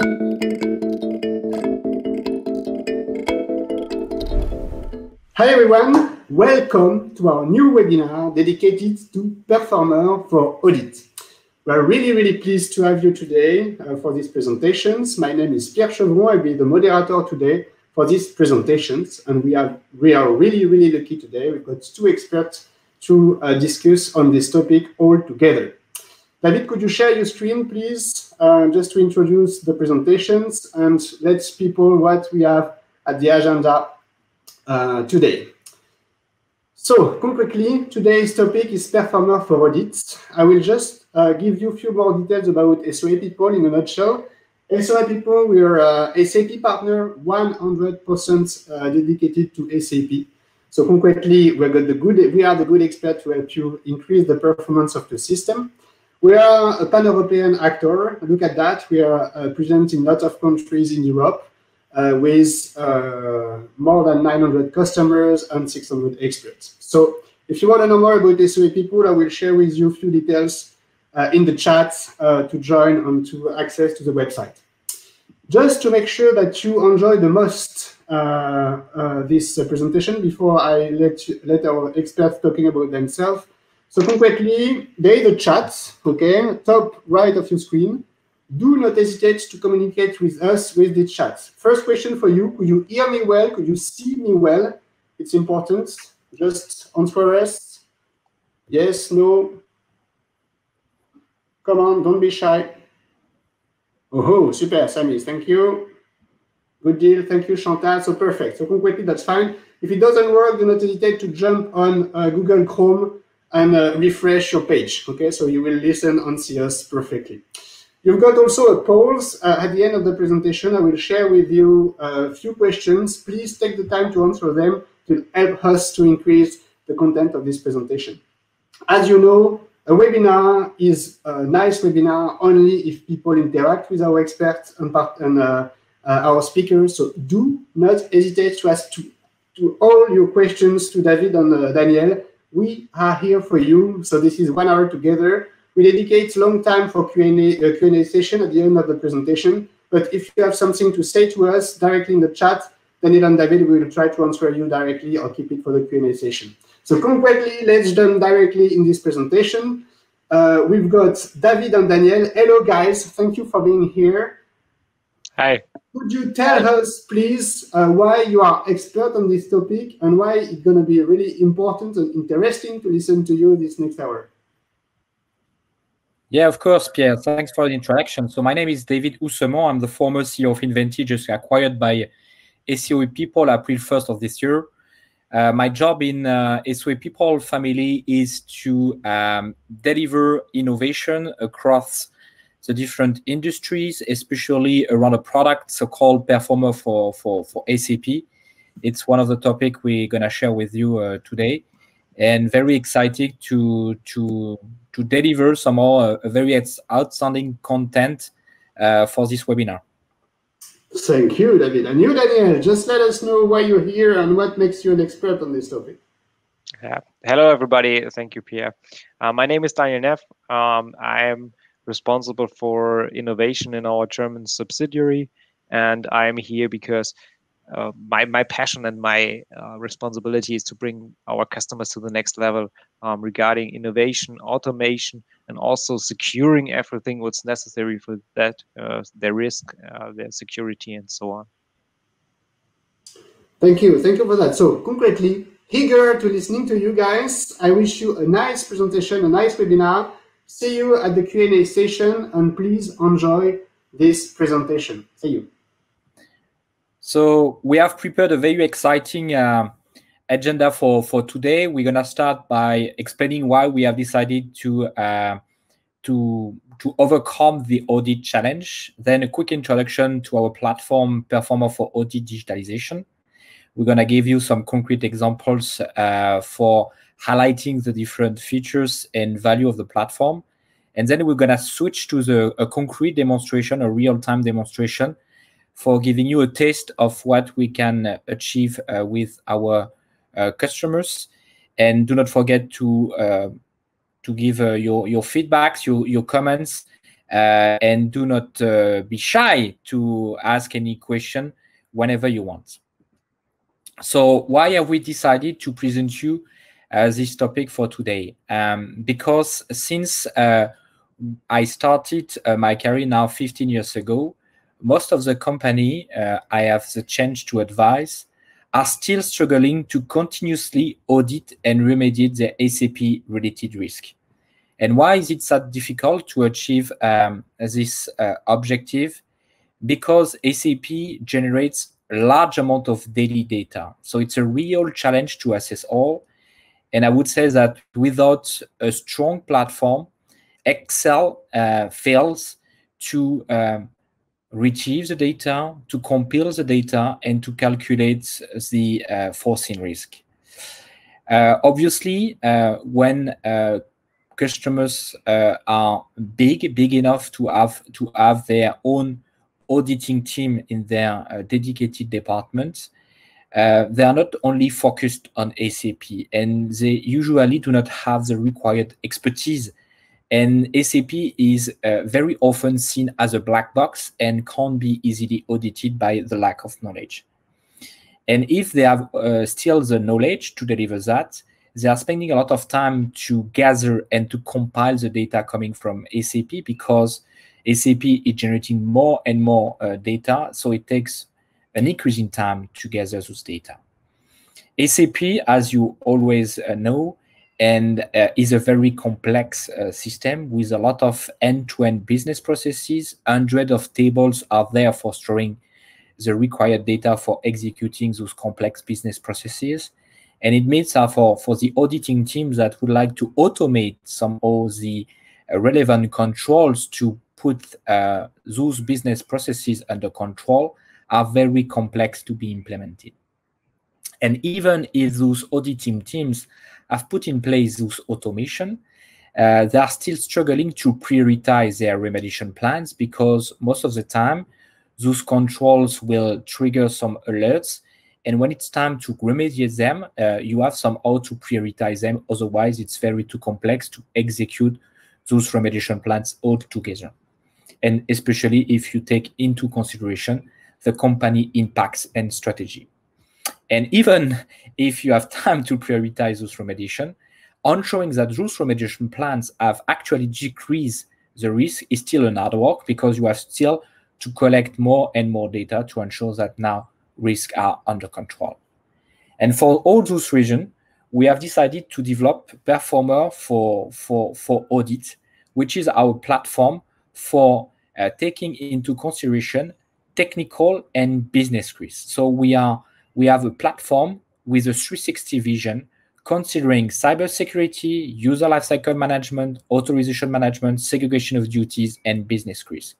Hi everyone, welcome to our new webinar dedicated to Performer for Audit. We're really pleased to have you today for these presentations. My name is Pierre Chevron. I'll be the moderator today for these presentations, and we are really lucky today. We've got two experts to discuss on this topic all together. David, could you share your screen, please, just to introduce the presentations and let people what we have at the agenda today. So concretely, today's topic is Performer for Audit. I will just give you a few more details about SOA People in a nutshell. SOA People, we are a SAP partner, 100% dedicated to SAP. So concretely, we are the good expert to help you increase the performance of the system. We are a pan-European actor. Look at that. We are present in lots of countries in Europe with more than 900 customers and 600 experts. So if you want to know more about SOA People, I will share with you a few details in the chat to join and to access to the website. Just to make sure that you enjoy the most this presentation before I let our experts talking about themselves. So concretely, there is a chat, okay, top right of your screen. Do not hesitate to communicate with us with the chat. First question for you, could you hear me well? Could you see me well? It's important. Just answer us. Yes, no. Come on, don't be shy. Oh, super, Sami, thank you. Good deal, thank you, Chantal. So perfect. So concretely, that's fine. If it doesn't work, do not hesitate to jump on Google Chrome and refresh your page. Okay, so you will listen and see us perfectly. You've got also a polls at the end of the presentation. I will share with you a few questions. Please take the time to answer them to help us to increase the content of this presentation. As you know, a webinar is a nice webinar only if people interact with our experts and our speakers. So do not hesitate to ask to all your questions to David and Daniel. We are here for you. So this is 1 hour together. We dedicate long time for Q&A session at the end of the presentation. But if you have something to say to us directly in the chat, Daniel and David will try to answer you directly or keep it for the Q&A session. So concretely, let's jump directly in this presentation. We've got David and Daniel. Hello, guys. Thank you for being here. Hi. Could you tell us, please, why you are expert on this topic and why it's going to be really important and interesting to listen to you this next hour? Yeah, of course, Pierre. Thanks for the introduction. So my name is David Houssemont. I'm the former CEO of Inventi, just acquired by SOA People April 1st of this year. My job in SOA People family is to deliver innovation across the different industries, especially around a product so-called Performer for SAP. It's one of the topics we're going to share with you today, and very excited to deliver some more very outstanding content for this webinar. Thank you, David. And you, Daniel, just let us know why you're here and what makes you an expert on this topic. Hello, everybody. Thank you, Pierre. My name is Daniel Neff. I am responsible for innovation in our German subsidiary, and I am here because my passion and my responsibility is to bring our customers to the next level regarding innovation, automation, and also securing everything what's necessary for that, their risk, their security, and so on. Thank you for that. So concretely, eager to listening to you guys. I wish you a nice presentation, a nice webinar. See you at the Q&A session, and please enjoy this presentation. See you. So we have prepared a very exciting agenda for today. We're gonna start by explaining why we have decided to overcome the audit challenge. Then a quick introduction to our platform, Performer for Audit Digitalization. We're gonna give you some concrete examples for highlighting the different features and value of the platform. And then we're gonna switch to a concrete demonstration, a real-time demonstration, for giving you a taste of what we can achieve with our customers. And do not forget to give your feedbacks, your comments, and do not be shy to ask any question whenever you want. So why have we decided to present you this topic for today? Because since I started my career now 15 years ago, most of the company I have the chance to advise are still struggling to continuously audit and remediate their SAP-related risk. And why is it so difficult to achieve this objective? Because SAP generates a large amount of daily data. So it's a real challenge to assess all. And I would say that without a strong platform, Excel fails to retrieve the data, to compile the data, and to calculate the foreseen risk. Obviously, when customers are big enough to have their own auditing team in their dedicated departments, they are not only focused on SAP, and they usually do not have the required expertise. And SAP is very often seen as a black box and can't be easily audited by the lack of knowledge. And if they have still the knowledge to deliver that, they are spending a lot of time to gather and to compile the data coming from SAP, because SAP is generating more and more data, so it takes an increasing time to gather those data. SAP, as you always know, and is a very complex system with a lot of end-to-end business processes. Hundreds of tables are there for storing the required data for executing those complex business processes. And it means for the auditing teams that would like to automate some of the relevant controls to put those business processes under control are very complex to be implemented. And even if those auditing teams have put in place those automation, they are still struggling to prioritize their remediation plans, because most of the time, those controls will trigger some alerts. And when it's time to remediate them, you have somehow to prioritize them. Otherwise, it's very too complex to execute those remediation plans all together. And especially if you take into consideration the company impacts and strategy. And even if you have time to prioritize those remediation, ensuring that those remediation plans have actually decreased the risk is still an hard work, because you have still to collect more and more data to ensure that now risks are under control. And for all those reasons, we have decided to develop Performer for Audit, which is our platform for taking into consideration technical and business risks. So we have a platform with a 360 vision, considering cybersecurity, user lifecycle management, authorization management, segregation of duties, and business risks.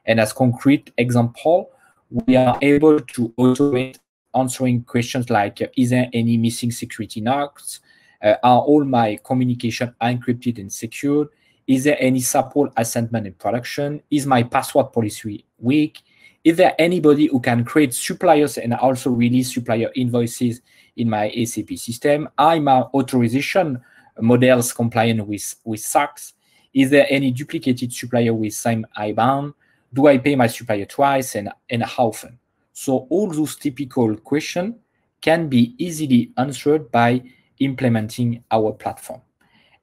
And as concrete example, we are able to automate answering questions like, is there any missing security knocks? Are all my communication encrypted and secured? Is there any support assignment in production? Is my password policy weak? Is there anybody who can create suppliers and also release supplier invoices in my SAP system? Are my authorization models compliant with SOX? Is there any duplicated supplier with same IBAN? Do I pay my supplier twice, and how often? So all those typical questions can be easily answered by implementing our platform.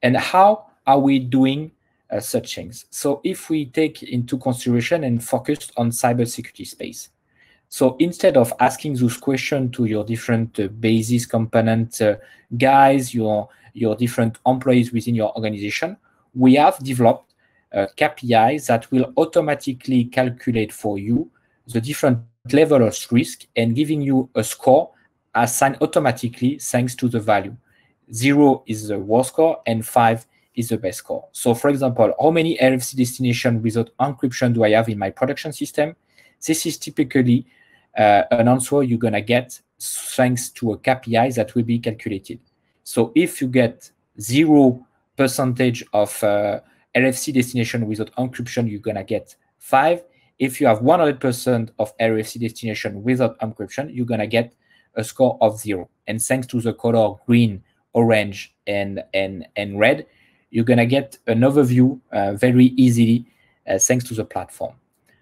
And how are we doing such things? So if we take into consideration and focus on cybersecurity space, so instead of asking those questions to your different basis component guys, your different employees within your organization, we have developed KPIs that will automatically calculate for you the different level of risk and giving you a score assigned automatically thanks to the value. 0 is the worst score and 5 is the best score. So for example, how many RFC destinations without encryption do I have in my production system? This is typically an answer you're going to get thanks to a KPI that will be calculated. So if you get 0% of RFC destination without encryption, you're going to get 5. If you have 100% of RFC destination without encryption, you're going to get a score of 0. And thanks to the color green, orange, and red, you're going to get an overview very easily thanks to the platform.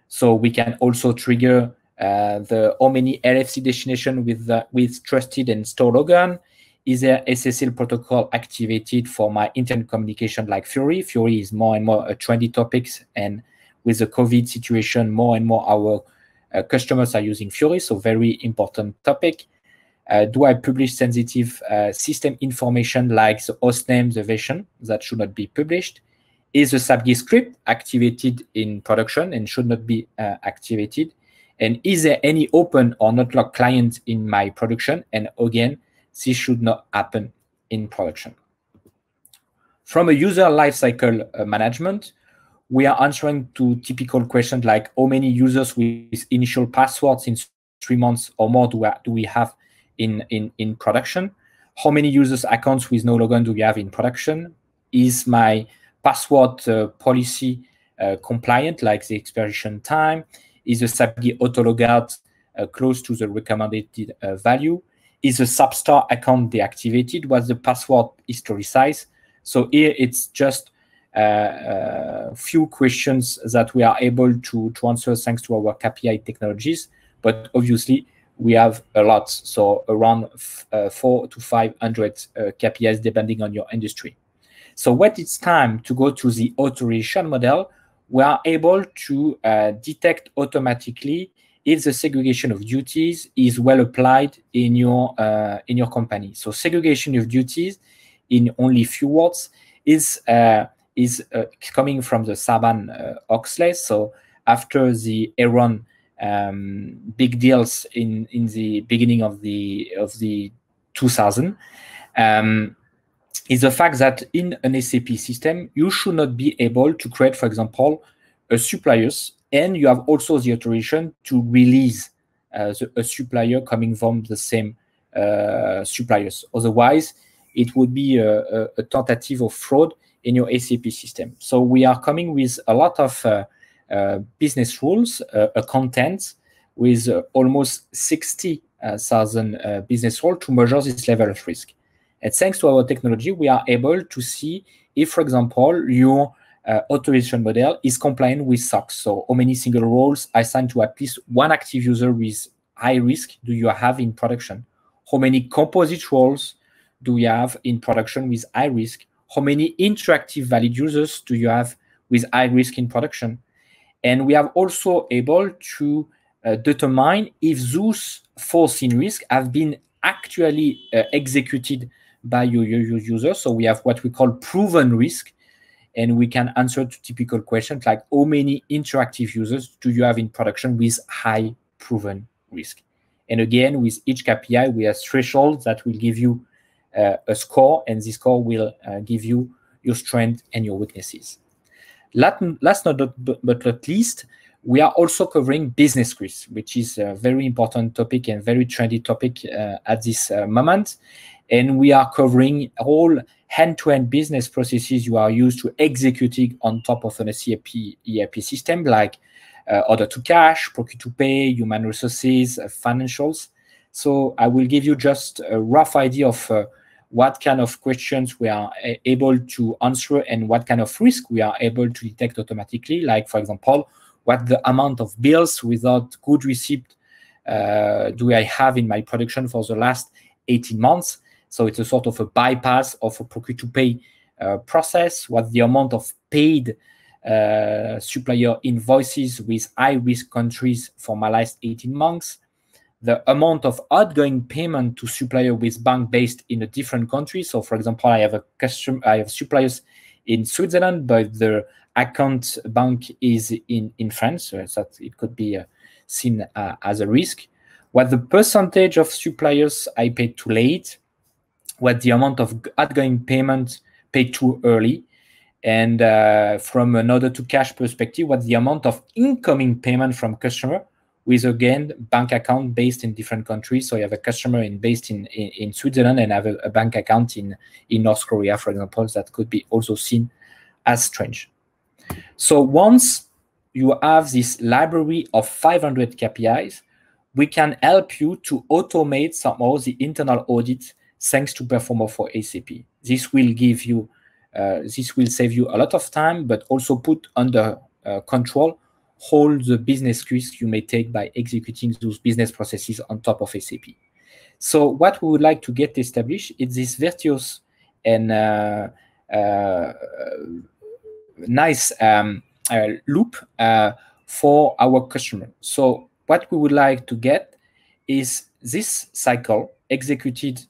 So we can also trigger the how many LFC destination with trusted and stored login. Is there SSL protocol activated for my internet communication like Fury? Fury is more and more a trendy topics, and with the COVID situation, more and more our customers are using Fury, so very important topic. Do I publish sensitive system information like the host name, the version that should not be published? Is the SAP script activated in production and should not be activated? And is there any open or not locked client in my production? And again, this should not happen in production. From a user lifecycle management, we are answering to typical questions like how many users with initial passwords in 3 months or more do we have in production? How many users accounts with no login do we have in production? Is my password policy compliant, like the expiration time? Is the SAP auto logout close to the recommended value? Is the SAP Star account deactivated? What's the password history size? So here it's just few questions that we are able to answer thanks to our KPI technologies, but obviously we have a lot, so around 400 to 500 KPIs depending on your industry. So when it's time to go to the Alteration Model, we are able to detect automatically if the segregation of duties is well applied in your company. So segregation of duties, in only few words, is coming from the Sarbanes-Oxley. So after the Aaron big deals in the beginning of the 2000, is the fact that in an SAP system, you should not be able to create, for example, a suppliers, and you have also the authorization to release a supplier coming from the same suppliers. Otherwise, it would be a tentative of fraud in your SAP system. So we are coming with a lot of business rules, a content with almost 60,000 business rules to measure this level of risk. And thanks to our technology, we are able to see if, for example, your authorization model is compliant with SOX. So how many single roles assigned to at least one active user with high risk do you have in production? How many composite roles do you have in production with high risk? How many interactive valid users do you have with high risk in production? And we are also able to determine if those foreseen risks have been actually executed by your users. So we have what we call proven risk, and we can answer to typical questions like how many interactive users do you have in production with high proven risk? And again, with each KPI, we have thresholds that will give you a score, and this score will give you your strength and your weaknesses. Last but not least, we are also covering business risk, which is a very important topic and very trendy topic at this moment. And we are covering all end-to-end business processes you are used to executing on top of an SAP ERP system, like order to cash, procure to pay, human resources, financials. So I will give you just a rough idea of what kind of questions we are able to answer and what kind of risk we are able to detect automatically. Like, for example, what the amount of bills without good receipt do I have in my production for the last 18 months? So it's a sort of a bypass of a procure to pay process. What the amount of paid supplier invoices with high-risk countries for my last 18 months, the amount of outgoing payment to supplier with bank based in a different country. So, for example, I have suppliers in Switzerland, but the account bank is in France, so that it could be seen as a risk. What the percentage of suppliers I paid too late, what the amount of outgoing payment paid too early, and from an order to cash perspective, what the amount of incoming payment from customer with, again, bank account based in different countries. So you have a customer based in Switzerland and have a bank account in North Korea, for example, that could be also seen as strange. So once you have this library of 500 KPIs, we can help you to automate somehow the internal audit thanks to Performer for SAP. This will give you, this will save you a lot of time, but also put under control all the business risks you may take by executing those business processes on top of SAP. So what we would like to get established is this virtuous and nice loop for our customer. So what we would like to get is this cycle executed,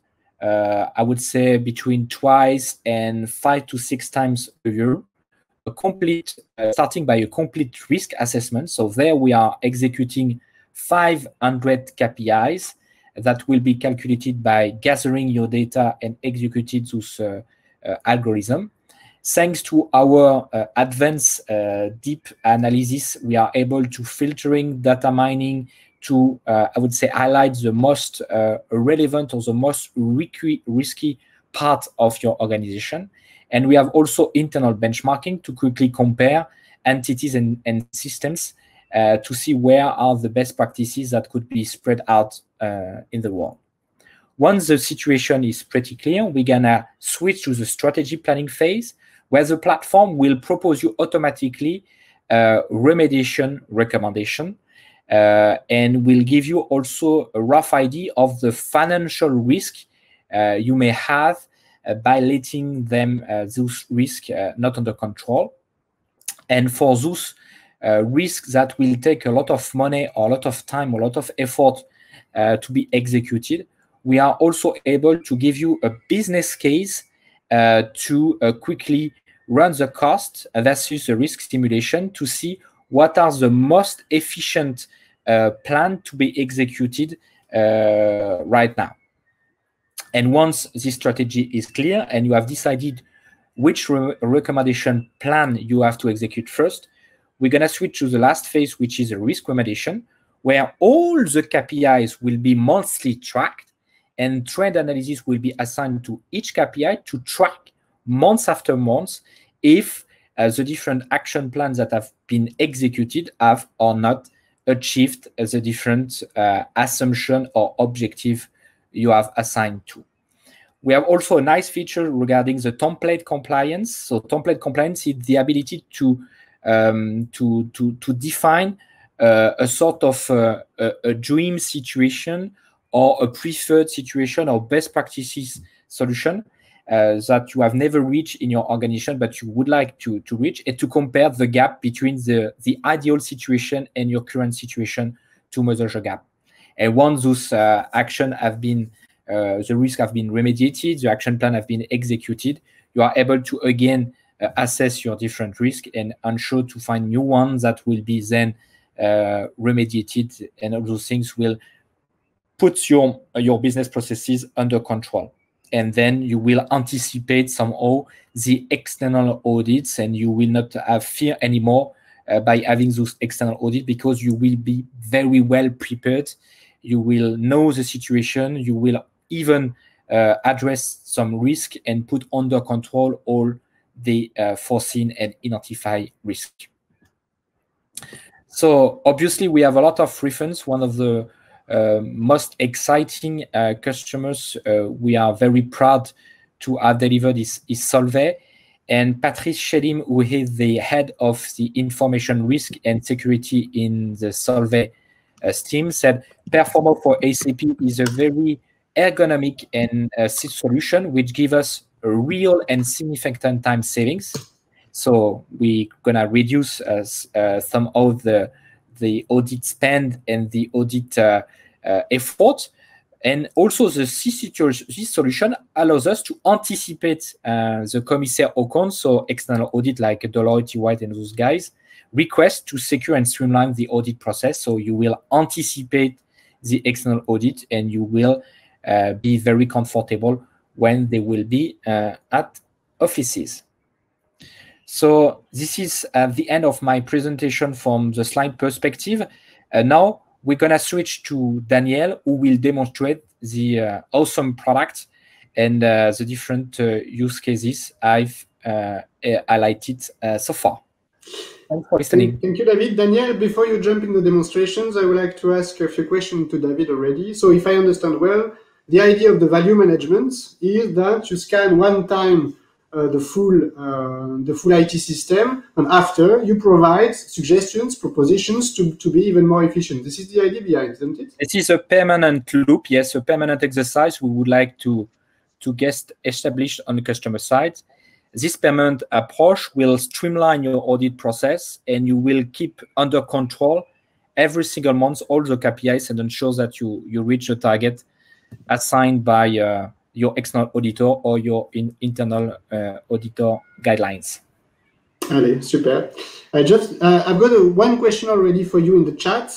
I would say, between twice and 5 to 6 times a year, a complete, starting by a complete risk assessment. So there we are executing 500 KPIs that will be calculated by gathering your data and executing those algorithm. Thanks to our advanced deep analysis, we are able to filtering, data mining, to, I would say, highlight the most relevant or the most risky part of your organization. And we have also internal benchmarking to quickly compare entities and systems to see where are the best practices that could be spread out in the world. Once the situation is pretty clear, we're gonna switch to the strategy planning phase, where the platform will propose you automatically remediation recommendation, and will give you also a rough idea of the financial risk you may have by letting them those risks not under control. And for those risks that will take a lot of money or a lot of time or a lot of effort to be executed, we are also able to give you a business case to quickly run the cost versus the risk simulation to see what are the most efficient plan to be executed right now. And once this strategy is clear and you have decided which recommendation plan you have to execute first, we're going to switch to the last phase, which is a risk remediation, where all the KPIs will be monthly tracked and trend analysis will be assigned to each KPI to track month after month if the different action plans that have been executed have or not achieved the different assumption or objective you have assigned to. We have also a nice feature regarding the template compliance. So template compliance is the ability to define a sort of a dream situation or a preferred situation or best practices solution that you have never reached in your organization, but you would like to reach, and to compare the gap between the ideal situation and your current situation to measure the gap. And once those actions have been, the risks have been remediated, the action plan have been executed, you are able to again assess your different risks and ensure to find new ones that will be then remediated, and all those things will put your business processes under control. And then you will anticipate somehow the external audits, and you will not have fear anymore by having those external audits, because you will be very well prepared. You will know the situation. You will even address some risk and put under control all the foreseen and identified risk. So obviously we have a lot of reference. One of the most exciting customers we are very proud to have delivered is Solvay. And Patrice Chelim, who is the head of the information risk and security in the Solvay team, said Performer for SAP is a very ergonomic and solution which gives us a real and significant time savings. So we're gonna reduce some of the audit spend and the audit effort. And also the this solution allows us to anticipate the commissaire au compte, so external audit like Deloitte, White, and those guys, request to secure and streamline the audit process. So you will anticipate the external audit, and you will be very comfortable when they will be at offices. So this is the end of my presentation from the slide perspective. Now we're gonna switch to Daniel, who will demonstrate the awesome product and the different use cases I've highlighted so far. Thanks for listening. Thank you, David. Daniel, before you jump into demonstrations, I would like to ask a few questions to David already. So if I understand well, the idea of the value management is that you scan one time the full IT system, and after you provide suggestions, propositions to be even more efficient. This is the idea behind, isn't it? It is a permanent loop, yes, a permanent exercise we would like to get established on the customer side. This permanent approach will streamline your audit process, and you will keep under control every single month all the KPIs and ensure that you reach the target assigned by your external auditor or your internal auditor guidelines. Allez, super. I've got one question already for you in the chat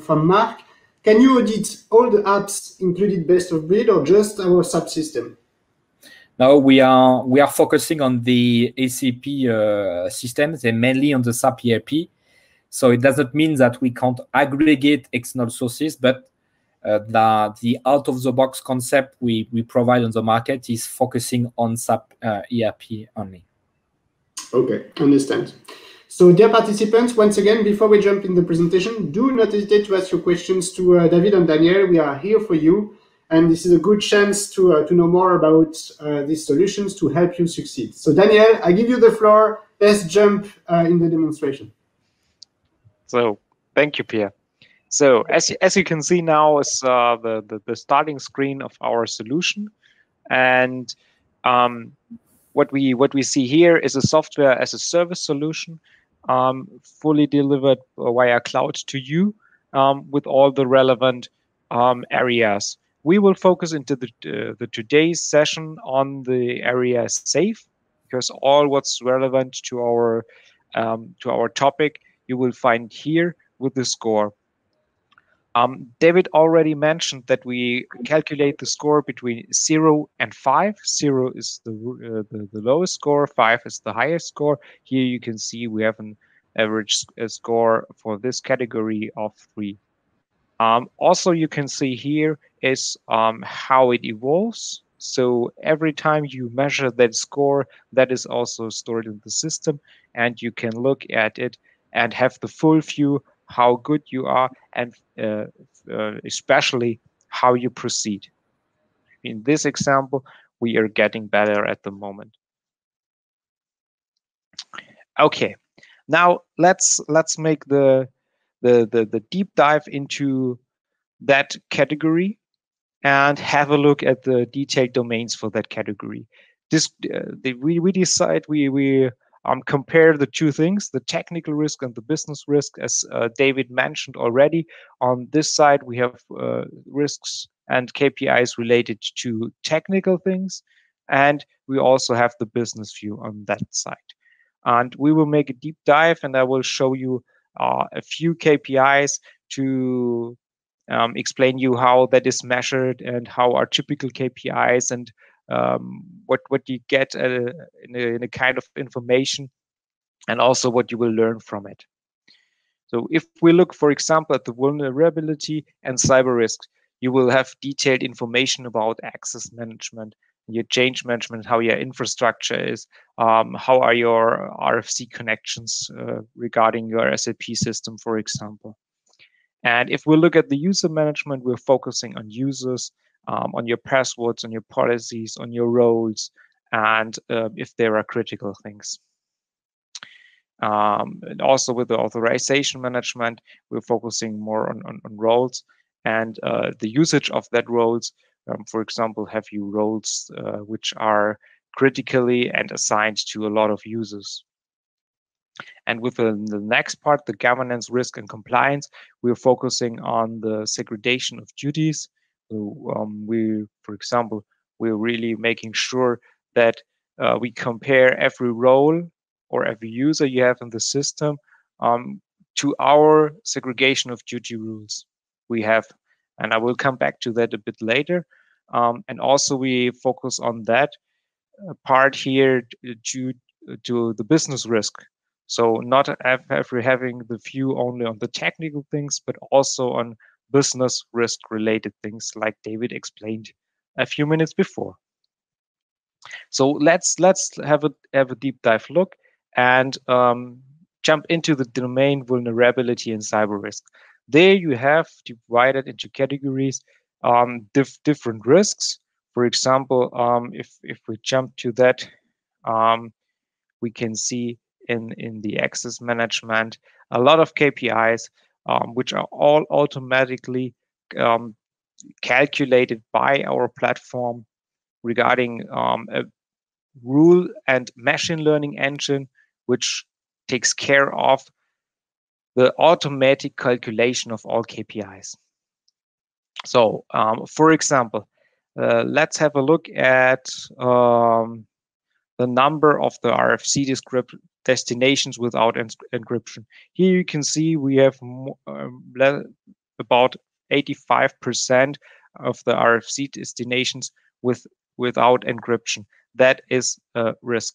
from Mark. Can you audit all the apps included best of breed or just our SAP system? Now we are focusing on the SAP systems and mainly on the SAP ERP. So it doesn't mean that we can't aggregate external sources, but the out-of-the-box concept we provide on the market is focusing on SAP ERP only. Okay, understand. So dear participants, once again, before we jump in the presentation, do not hesitate to ask your questions to David and Daniel. We are here for you. And this is a good chance to know more about these solutions to help you succeed. So Daniel, I give you the floor. Let's jump in the demonstration. So thank you, Pierre. So as you can see now is the starting screen of our solution. And what we see here is a software as a service solution, fully delivered via cloud to you with all the relevant areas. We will focus into the today's session on the area safe, because all what's relevant to our topic you will find here with the score. David already mentioned that we calculate the score between 0 and 5. 0 is the lowest score, 5 is the highest score. Here you can see we have an average score for this category of 3. Also, you can see here is how it evolves. So every time you measure that score, that is also stored in the system, and you can look at it and have the full view how good you are, and especially how you proceed. In this example, we are getting better at the moment. Okay, now let's make the deep dive into that category and have a look at the detailed domains for that category. We decide we compare the two things, the technical risk and the business risk, as David mentioned already. On this side, we have risks and KPIs related to technical things, and we also have the business view on that side. And we will make a deep dive, and I will show you a few KPIs to explain you how that is measured and how are typical KPIs, and what you get in a kind of information, and also what you will learn from it. So if we look, for example, at the vulnerability and cyber risk, you will have detailed information about access management, your change management, how your infrastructure is, how are your RFC connections regarding your SAP system, for example. And if we look at the user management, we're focusing on users, on your passwords, on your policies, on your roles, and if there are critical things. And also with the authorization management, we're focusing more on roles and the usage of that roles. For example, have you roles which are critically and assigned to a lot of users. And with the next part, the governance, risk, and compliance, we're focusing on the segregation of duties. For example, we're really making sure that we compare every role or every user you have in the system to our segregation of duty rules we have. And I will come back to that a bit later. And also we focus on that part here due to the business risk. So not having the view only on the technical things, but also on business risk related things, like David explained a few minutes before. So let's have a deep dive look and jump into the domain vulnerability and cyber risk. There you have divided into categories different risks. For example, if we jump to that We can see in the access management a lot of KPIs, which are all automatically calculated by our platform regarding a rule and machine learning engine, which takes care of the automatic calculation of all KPIs. So, for example, let's have a look at the number of the RFC destinations without encryption. Here you can see we have about 85% of the RFC destinations without encryption. That is a risk.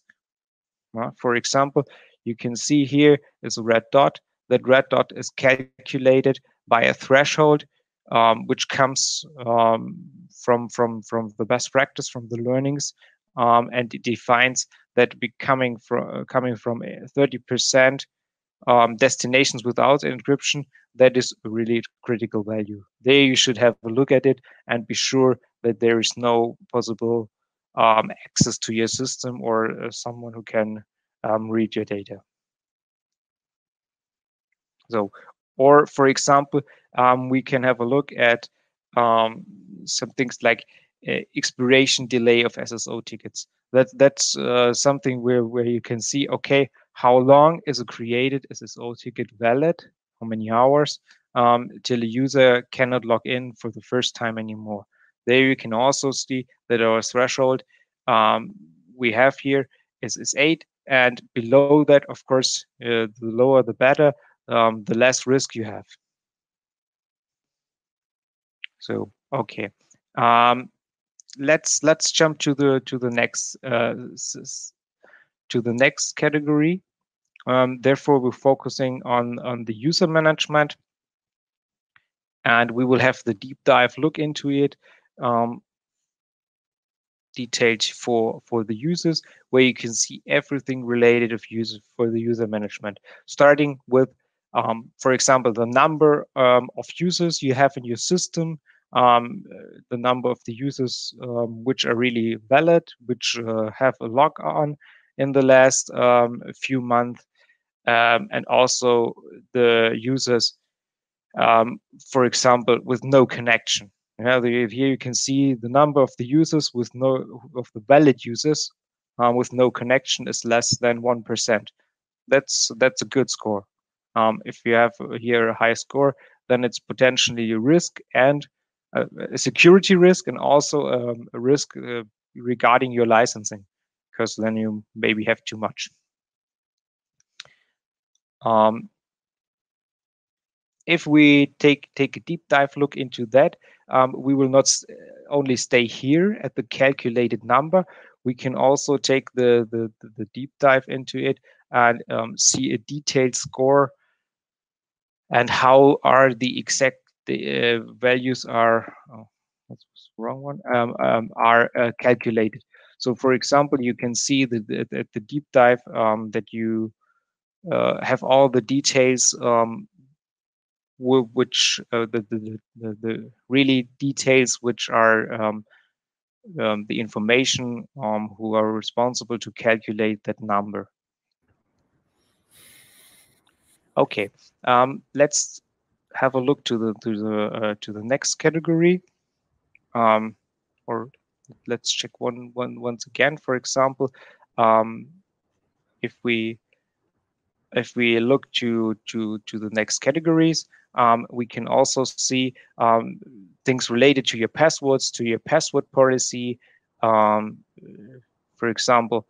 For example, you can see here is a red dot. That red dot is calculated by a threshold, which comes from the best practice, from the learnings, and it defines that coming from 30% destinations without encryption, that is a really critical value. There you should have a look at it and be sure that there is no possible access to your system or someone who can read your data. So, or for example, we can have a look at some things like expiration delay of SSO tickets. That's something where you can see, okay, how long is a created SSO ticket valid? How many hours till a user cannot log in for the first time anymore? There you can also see that our threshold we have here is 8, and below that, of course, the lower the better, the less risk you have. So okay, let's jump to the next category. Therefore, we're focusing on the user management, and we will have the deep dive look into it, detailed for the users, where you can see everything related of users for the user management, starting with, for example, the number of users you have in your system, the number of the users which are really valid, which have a log on in the last few months, and also the users, for example, with no connection. Here you can see the number of the users with the valid users with no connection is less than 1%. That's a good score. If you have here a high score, then it's potentially a risk and a security risk, and also a risk regarding your licensing, because then you maybe have too much. If we take a deep dive look into that, we will not only stay here at the calculated number. We can also take the deep dive into it and see a detailed score and how are the exact values are. Oh, that's the wrong one. Are calculated. So, for example, you can see that at the deep dive that you have all the details. Which the really details which are the information who are responsible to calculate that number. Okay, let's have a look to the next category, or let's check once again. For example, if we look to the next categories, we can also see things related to your passwords, to your password policy. For example,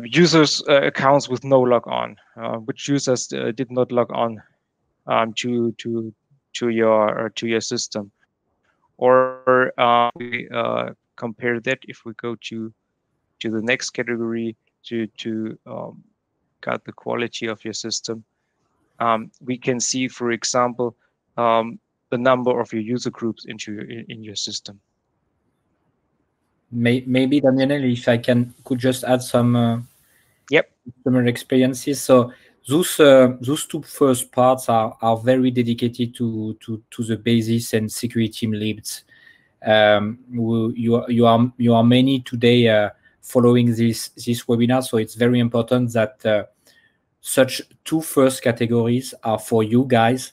users' accounts with no log on, which users did not log on to your system, or we compare that if we go to the next category to got the quality of your system. We can see, for example, the number of your user groups in your system. Maybe Daniel, if I could just add some customer experiences. So those two first parts are very dedicated to the basis and security team leads. You are many today following this webinar, so it's very important that such two first categories are for you guys,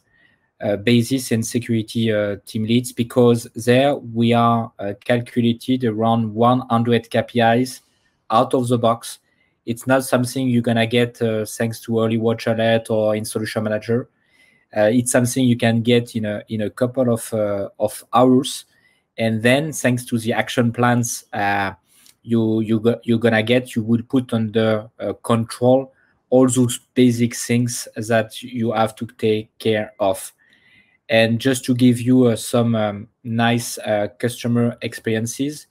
basis and security team leads, because there we are calculated around 100 KPIs out of the box. It's not something you're gonna get thanks to Early Watch Alert or in Solution Manager. It's something you can get in a couple of hours, and then thanks to the action plans you're gonna get, you will put under control all those basic things that you have to take care of. And just to give you some nice customer experiences,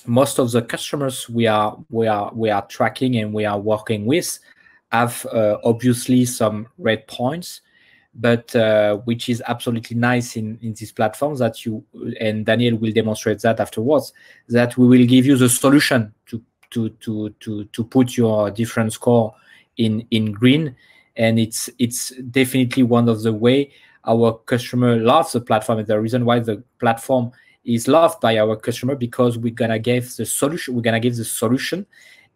most of the customers we are tracking and we are working with have obviously some red points, but which is absolutely nice in these platforms, that you, and Daniel will demonstrate that afterwards, that we will give you the solution to put your different score in green. And it's definitely one of the way our customer loves the platform, and the reason why the platform is loved by our customer, because we're gonna give the solution,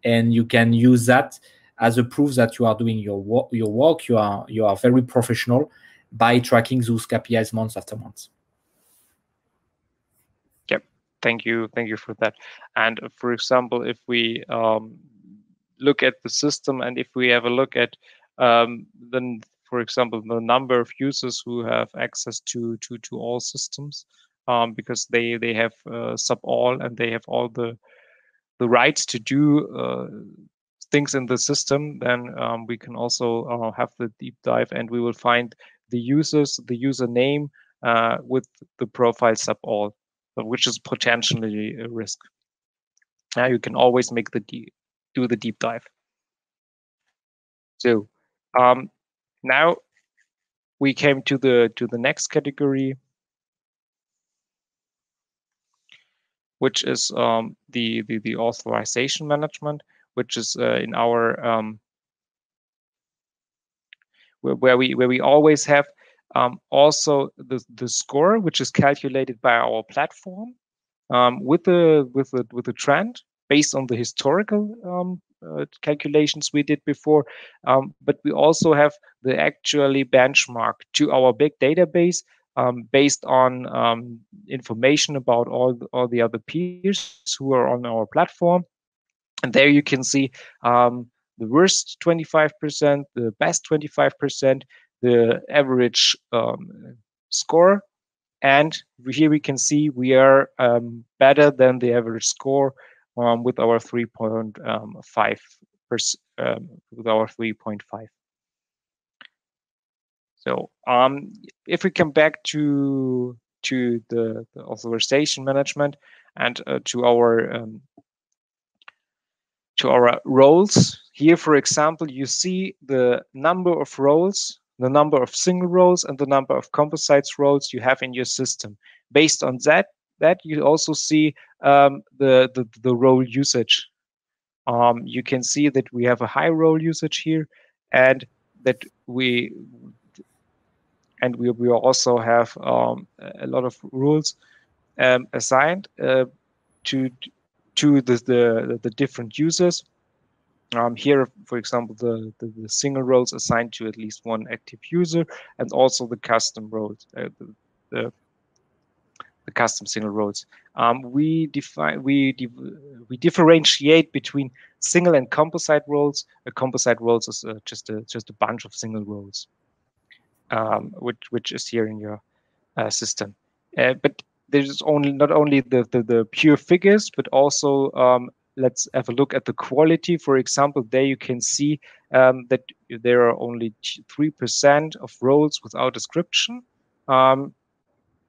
and you can use that as a proof that you are doing your work. You are very professional by tracking those KPIs month after month. Yep, thank you for that. And for example, if we look at the system, and if we have a look at then, for example, the number of users who have access to all systems, because they have sub all, and they have all the rights to do things in the system, then we can also have the deep dive, and we will find the users, the username with the profile sub all, which is potentially a risk. Now you can always make do the deep dive. So now we came to the next category, which is the authorization management, which is in our where we always have also the score, which is calculated by our platform with the trend based on the historical calculations we did before, but we also have the actually benchmark to our big database based on information about all the other peers who are on our platform. And there you can see the worst 25%, the best 25%, the average score. And here we can see we are better than the average score with our 3.5 with our 3.5. So if we come back to the authorization management and to our roles, here, for example, you see the number of roles, the number of single roles, and the number of composites roles you have in your system. Based on that you also see the role usage. You can see that we have a high role usage here, and that we also have a lot of rules assigned to the different users. Here, for example, the single roles assigned to at least one active user, and also the custom roles, the custom single roles. We differentiate between single and composite roles. A composite roles is just a bunch of single roles, which is here in your system. But there's not only the pure figures, but also let's have a look at the quality. For example, there you can see that there are only 3% of roles without description,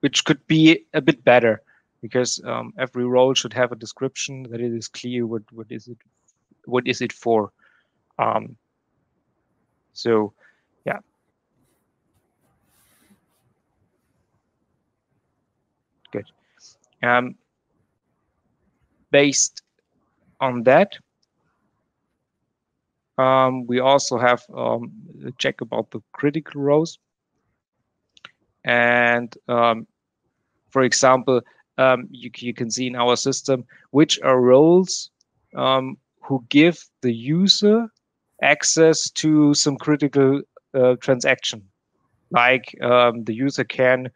which could be a bit better, because every role should have a description that it is clear what is it for. So yeah. Good. Based on that, we also have a check about the critical rows, and For example, you can see in our system which are roles who give the user access to some critical transaction. Like the user can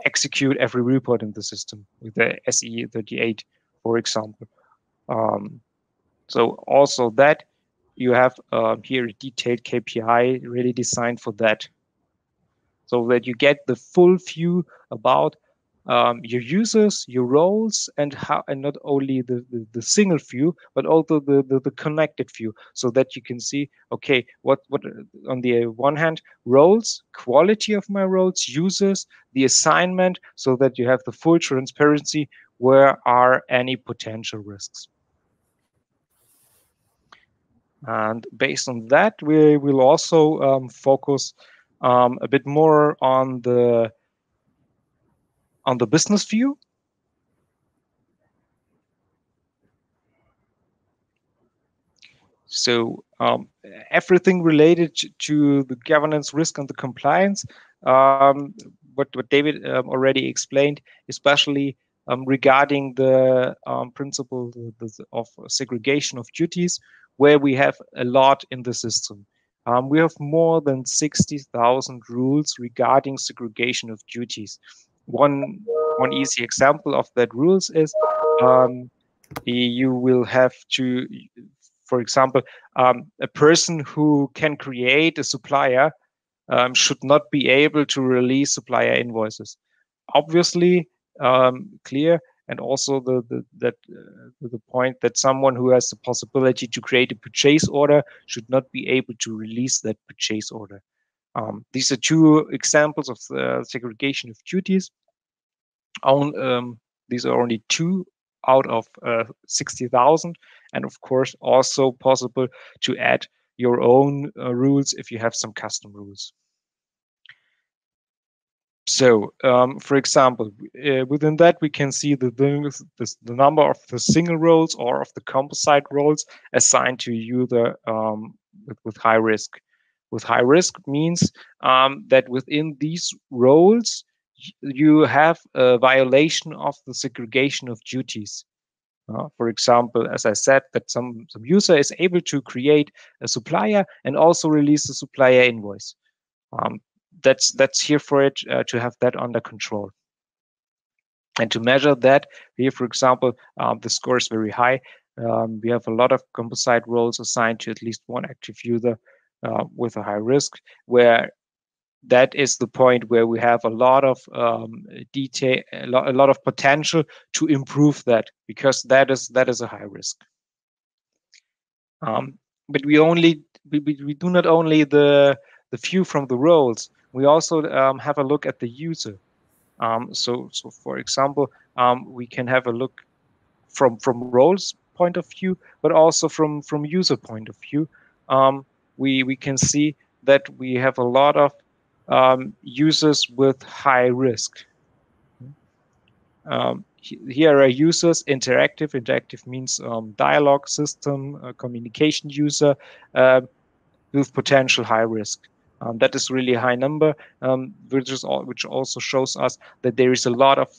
execute every report in the system with the SE38, for example. So also that you have here a detailed KPI really designed for that, so that you get the full view about your users, your roles, and how, and not only the single view, but also the connected view, so that you can see, okay, what on the one hand, roles, quality of my roles, users, the assignment, so that you have the full transparency where are any potential risks. And based on that, we will also focus a bit more on the business view. So everything related to the governance, risk, and the compliance, what David already explained, especially regarding the principle of segregation of duties, where we have a lot in the system. We have more than 60,000 rules regarding segregation of duties. One easy example of that rules is you will have to, for example, a person who can create a supplier should not be able to release supplier invoices. Obviously, clear, and also the point that someone who has the possibility to create a purchase order should not be able to release that purchase order. These are two examples of the segregation of duties. These are only two out of 60,000, and of course also possible to add your own rules if you have some custom rules. So, for example, within that we can see the number of the single roles or of the composite roles assigned to a user with high risk. With high risk means that within these roles you have a violation of the segregation of duties. For example, as I said, that some user is able to create a supplier and also release a supplier invoice. That's here for it to have that under control. And to measure that, here, for example, the score is very high. We have a lot of composite roles assigned to at least one active user with a high risk, where that is the point where we have a lot of detail, a lot of potential to improve that, because that is a high risk. But we do not only the view from the roles. We also have a look at the user. So for example, we can have a look from roles point of view, but also from user point of view. We can see that we have a lot of users with high risk. Here are users, interactive. Interactive means dialogue system, communication user with potential high risk. That is really a high number, which also shows us that there is a lot of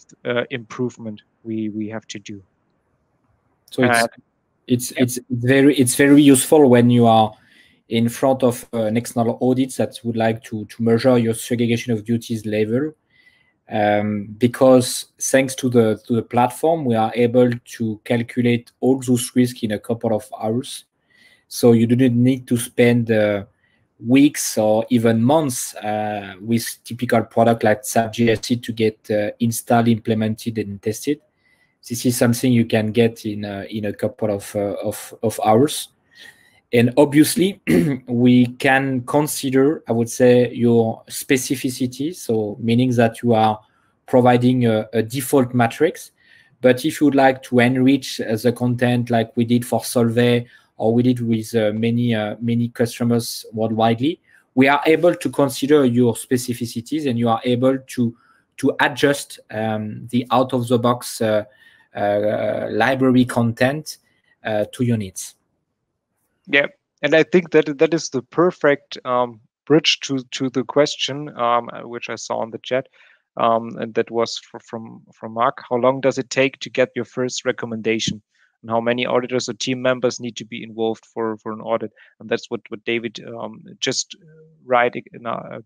improvement we have to do. So it's very useful when you are in front of an external audit that would like to measure your segregation of duties level, because thanks to the platform, we are able to calculate all those risks in a couple of hours. So you do not need to spend weeks or even months with typical product like SAP GRC to get installed, implemented, and tested. This is something you can get in a couple of hours. And obviously, we can consider, I would say, your specificity, so meaning that you are providing a default matrix. But if you would like to enrich the content like we did for Solvay, or we did with many customers worldwide, we are able to consider your specificities, and you are able to adjust the out-of-the-box library content to your needs. Yeah, and I think that is the perfect bridge to the question which I saw in the chat. and that was from Mark. How long does it take to get your first recommendation? And how many auditors or team members need to be involved for an audit? And that's what David just right in a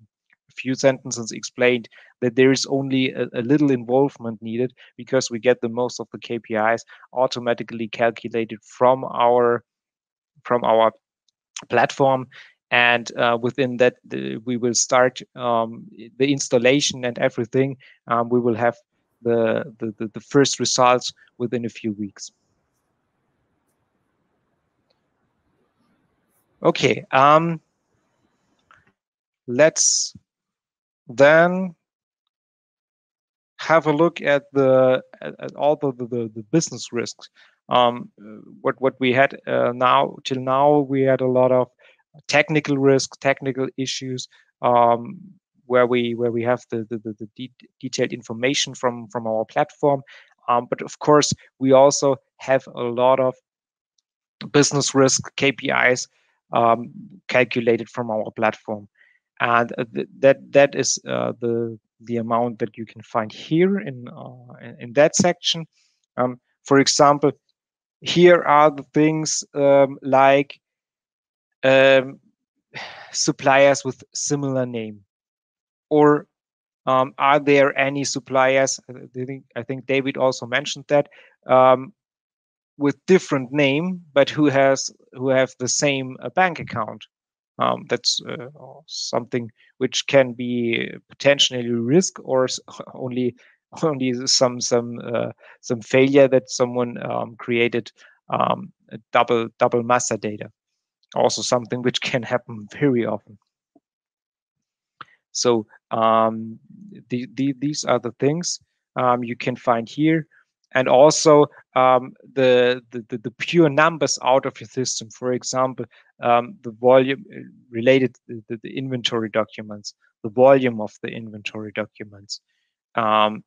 few sentences explained, that there is only a little involvement needed, because we get the most of the KPIs automatically calculated from our platform. And within that, we will start the installation and everything. We will have the first results within a few weeks. Okay, let's then have a look at all the business risks. What we had till now, we had a lot of technical risks, technical issues, where we have the detailed information from our platform. But of course, we also have a lot of business risk KPIs calculated from our platform, and that is the amount that you can find here in that section. For example, here are the things like suppliers with similar name, or are there any suppliers? I think David also mentioned that, with different name, but who have the same bank account. That's something which can be potentially risk, or only some failure that someone created a double master data. Also something which can happen very often. So these are the things you can find here. And also the pure numbers out of your system. For example, the volume related to the inventory documents, the volume of the inventory documents, and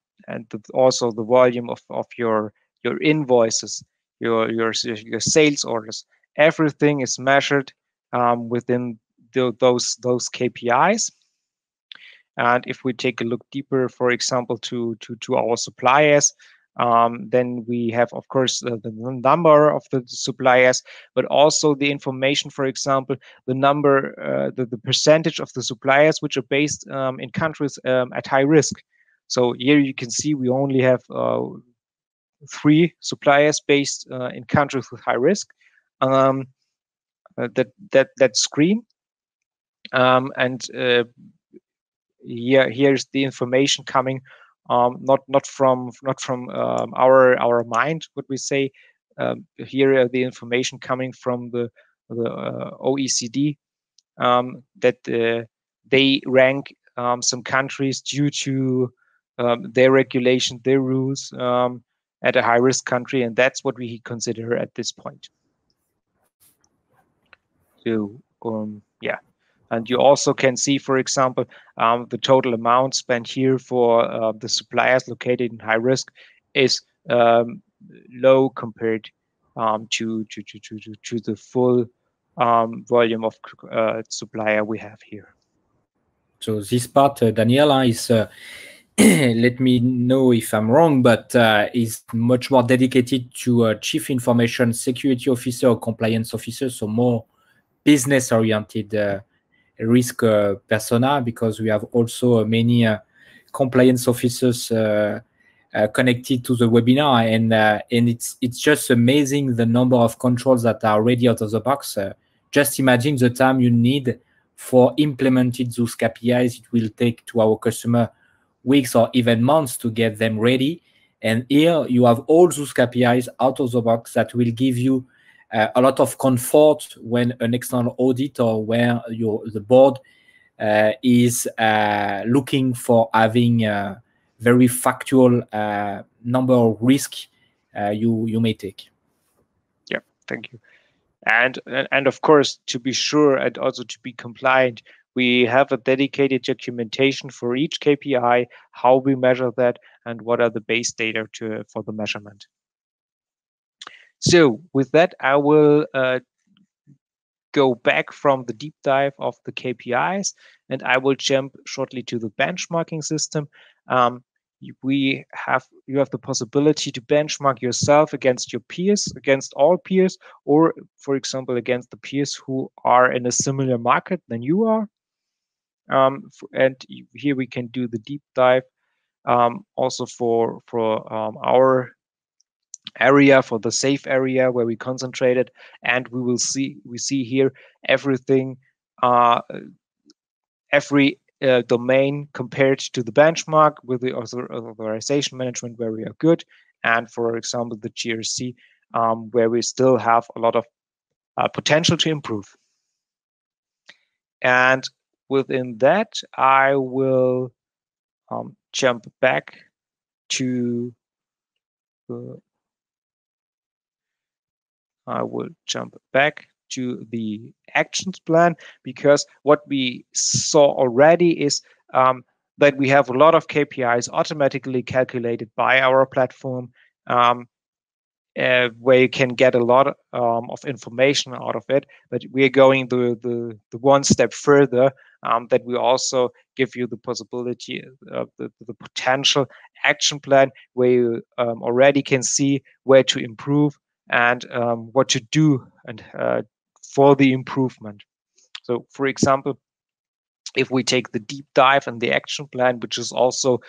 also the volume of your invoices, your sales orders. Everything is measured within those KPIs. And if we take a look deeper, for example, to our suppliers, then we have, of course, the number of the suppliers, but also the information, for example, the number, the percentage of the suppliers which are based in countries at high risk. So here you can see we only have 3 suppliers based in countries with high risk. That screen, and here's the information coming, not from our mind, what we say. Here are the information coming from the OECD, that they rank some countries due to their regulation, their rules, at a high risk country, and that's what we consider at this point. So yeah. And you also can see, for example, the total amount spent here for the suppliers located in high risk is low compared to the full volume of supplier we have here. So this part, Daniela, is let me know if I'm wrong, but is much more dedicated to Chief Information Security Officer or Compliance Officer, so more business-oriented risk persona, because we have also many compliance officers connected to the webinar, and it's just amazing the number of controls that are already out of the box. Just imagine the time you need for implementing those KPIs. It will take to our customer weeks or even months to get them ready. And here you have all those KPIs out of the box that will give you a lot of comfort when an external audit, or where the board is looking for having a very factual number of risks you may take. Yeah, thank you. And of course, to be sure and also to be compliant, we have a dedicated documentation for each KPI, how we measure that, and what are the base data for the measurement. So with that, I will go back from the deep dive of the KPIs, and I will jump shortly to the benchmarking system. You have the possibility to benchmark yourself against your peers, against all peers, or for example against the peers who are in a similar market than you are. And here we can do the deep dive also for our area, for the safe area where we concentrated, and we see here everything, every domain compared to the benchmark with the authorization management where we are good, and for example the GRC where we still have a lot of potential to improve. And within that, I will jump back to the actions plan, because what we saw already is that we have a lot of KPIs automatically calculated by our platform, where you can get a lot of information out of it. But we are going the one step further, that we also give you the possibility of the potential action plan, where you already can see where to improve and what to do and for the improvement. So, for example, if we take the deep dive and the action plan, which is also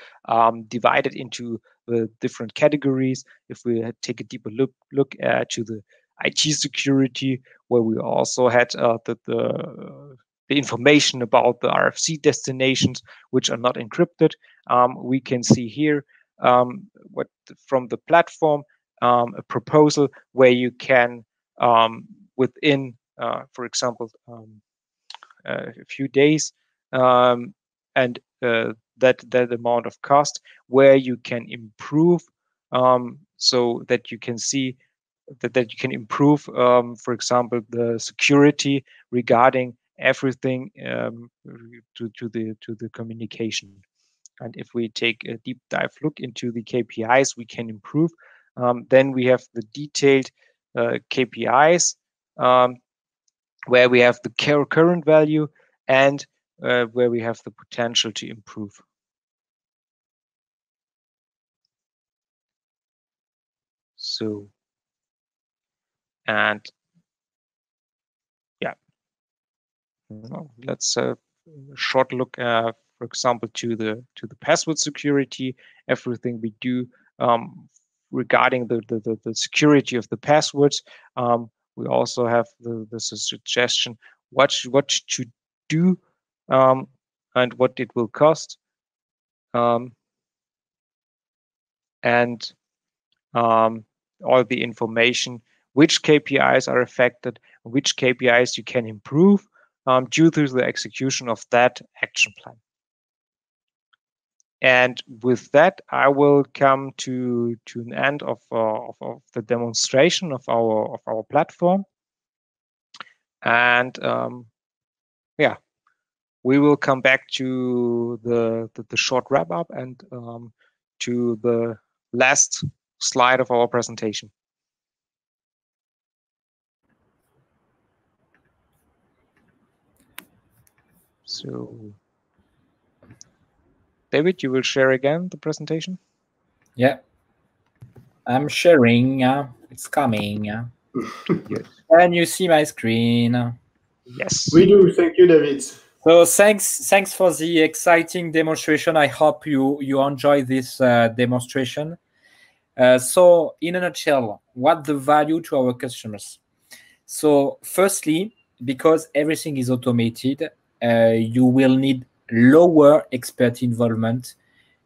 divided into the different categories, if we take a deeper look to the IT security, where we also had the information about the RFC destinations, which are not encrypted, we can see here what from the platform a proposal where you can within, for example, a few days and that amount of cost, where you can improve, so that you can see that you can improve, for example, the security regarding everything to the communication. And if we take a deep dive look into the KPIs we can improve, then we have the detailed KPIs, where we have the current value and where we have the potential to improve. So, and yeah, let's a short look, for example, to the password security. Everything we do regarding the security of the passwords. We also have the suggestion what to do and what it will cost, and all the information, which KPIs are affected, which KPIs you can improve due to the execution of that action plan. And with that, I will come to an end of the demonstration of our platform. And yeah, we will come back to the short wrap up and to the last slide of our presentation. So, David, you will share again the presentation? Yeah, I'm sharing. It's coming. Yes. Can you see my screen? Yes. We do. Thank you, David. So thanks for the exciting demonstration. I hope you enjoy this demonstration. So in a nutshell, what the value to our customers? So firstly, because everything is automated, you will need lower expert involvement,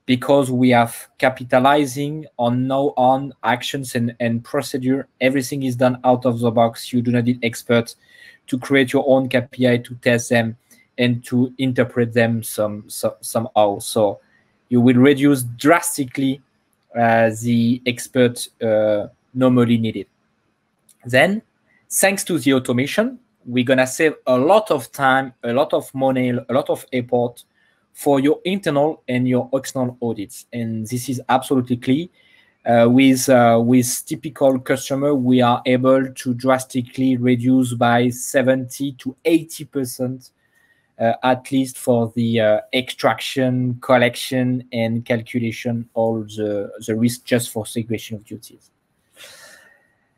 because we have capitalizing on actions and procedure. Everything is done out of the box. You do not need experts to create your own KPI, to test them and to interpret them somehow. So you will reduce drastically the expert normally needed. Then, thanks to the automation, we're gonna save a lot of time, a lot of money, a lot of effort for your internal and your external audits. And this is absolutely key. With typical customer, we are able to drastically reduce by 70 to 80%, at least for the extraction, collection, and calculation, all the risk just for segregation of duties.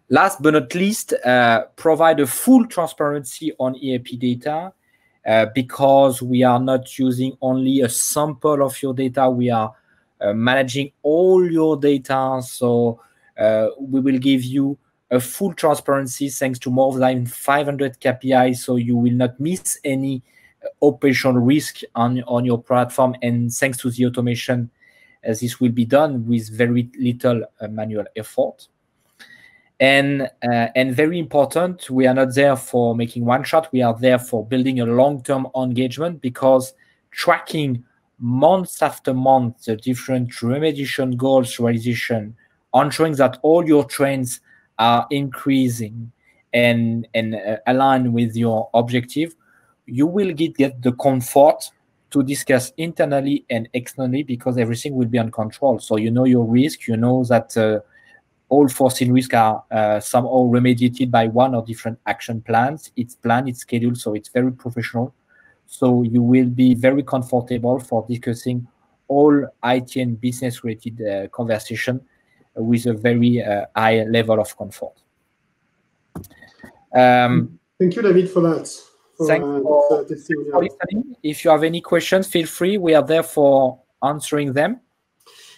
Last but not least, provide a full transparency on EAP data, because we are not using only a sample of your data, we are managing all your data. So we will give you a full transparency thanks to more than 500 KPIs, so you will not miss any operational risk on your platform. And thanks to the automation, this will be done with very little manual effort. And very important, we are not there for making one shot. We are there for building a long-term engagement, because tracking month after month the different remediation goals realization, ensuring that all your trends are increasing and align with your objective, you will get the comfort to discuss internally and externally, because everything will be on control. So you know your risk, you know that all foreseen risks are somehow remediated by one or different action plans. It's planned, it's scheduled, so it's very professional. So you will be very comfortable for discussing all IT and business-related conversation with a very high level of comfort. Thank you, David, for that. Thanks for listening. If you have any questions, feel free. We are there for answering them.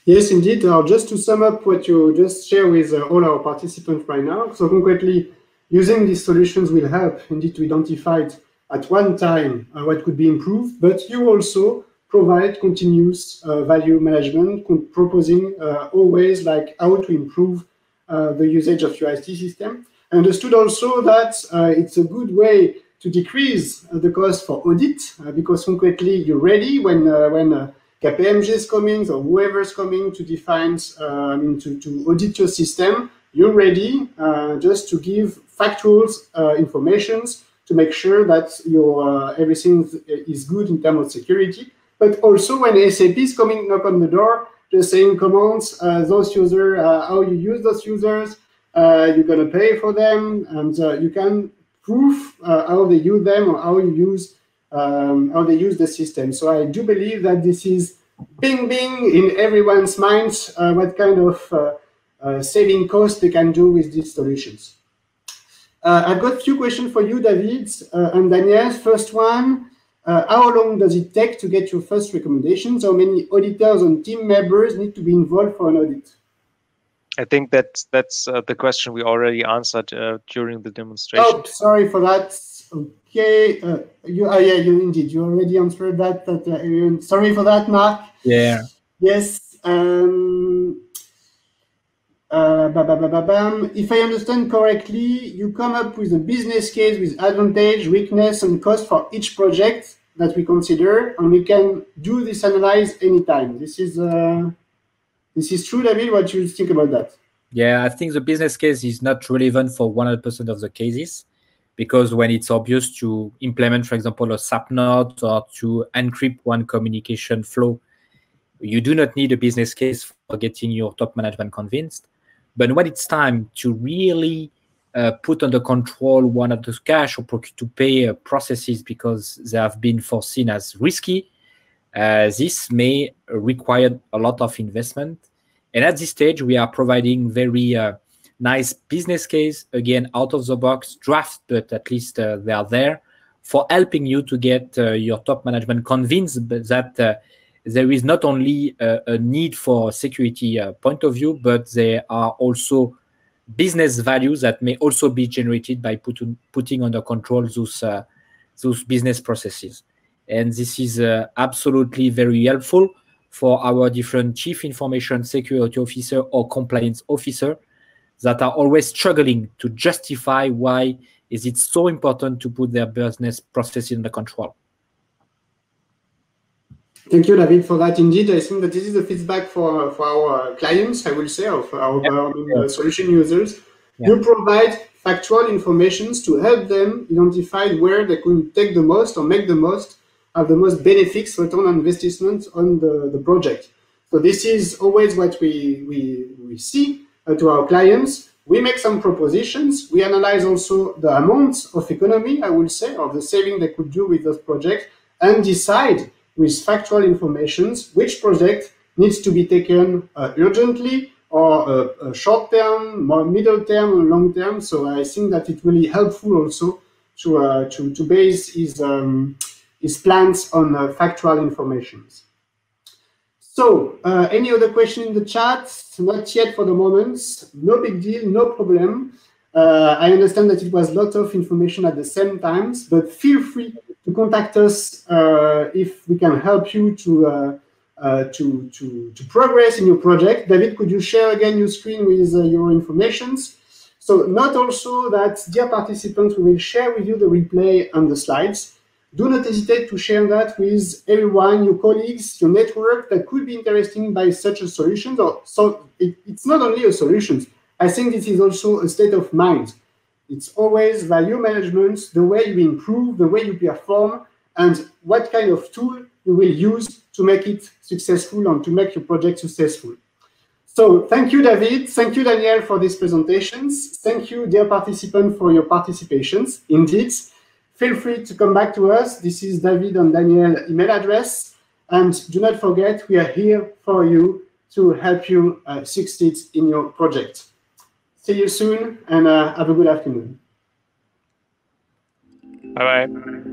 Yes, indeed. Just to sum up what you just shared with all our participants right now. So concretely, using these solutions will help indeed to identify at one time what could be improved, but you also provide continuous value management, proposing always like how to improve the usage of your IT system. I understood also that it's a good way to decrease the cost for audit, because concretely you're ready when KPMG is coming or whoever is coming to define, to audit your system, you're ready just to give factual informations to make sure that your everything is good in terms of security. But also when SAP is coming knock on the door, just saying commands, those users, how you use those users, you're going to pay for them, and you can prove how they use them or how they use the system. So I do believe that this is bing in everyone's minds, what kind of saving costs they can do with these solutions. I've got a few questions for you, David and Daniel. First one, how long does it take to get your first recommendations? How many auditors and team members need to be involved for an audit? I think that's the question we already answered during the demonstration. Oh, sorry for that. Okay, you indeed, you already answered that. Sorry for that, Mark. Yeah. Yes. If I understand correctly, you come up with a business case with advantage, weakness, and cost for each project that we consider, and we can do this analysis anytime. This is true, David. What do you think about that? Yeah, I think the business case is not relevant for 100% of the cases, because when it's obvious to implement, for example, a SAP node or to encrypt one communication flow, you do not need a business case for getting your top management convinced. But when it's time to really put under control one of those cash or procure-to-pay processes because they have been foreseen as risky, this may require a lot of investment. And at this stage, we are providing very nice business case, again, out of the box, draft, but at least they are there for helping you to get your top management convinced that there is not only a need for security point of view, but there are also business values that may also be generated by putting under control those business processes. And this is absolutely very helpful for our different chief information security officer or compliance officer that are always struggling to justify why is it so important to put their business processes under control. Thank you, David, for that. Indeed, I think that this is the feedback for our clients, I will say, of our solution users. Yeah. You provide factual information to help them identify where they could take the most or make the most of the most benefits return on investment on the project. So this is always what we see to our clients. We make some propositions. We analyze also the amounts of economy, I will say, or the saving they could do with those projects, and decide with factual information which project needs to be taken urgently, or short term, more middle term, or long term. So I think that it will be helpful also to base his plans on factual information. So, any other question in the chat? Not yet for the moment. No big deal, no problem. I understand that it was a lot of information at the same time, but feel free to contact us if we can help you to progress in your project. David, could you share again your screen with your informations? So, note also that, dear participants, we will share with you the replay and the slides. Do not hesitate to share that with everyone, your colleagues, your network that could be interested by such a solution. So it's not only a solution. I think this is also a state of mind. It's always value management, the way you improve, the way you perform, and what kind of tool you will use to make it successful and to make your project successful. So thank you, David. Thank you, Daniel, for these presentations. Thank you, dear participants, for your participations. Indeed, feel free to come back to us. This is David and Daniel email address. And do not forget, we are here for you to help you succeed in your project. See you soon, and have a good afternoon. Bye-bye.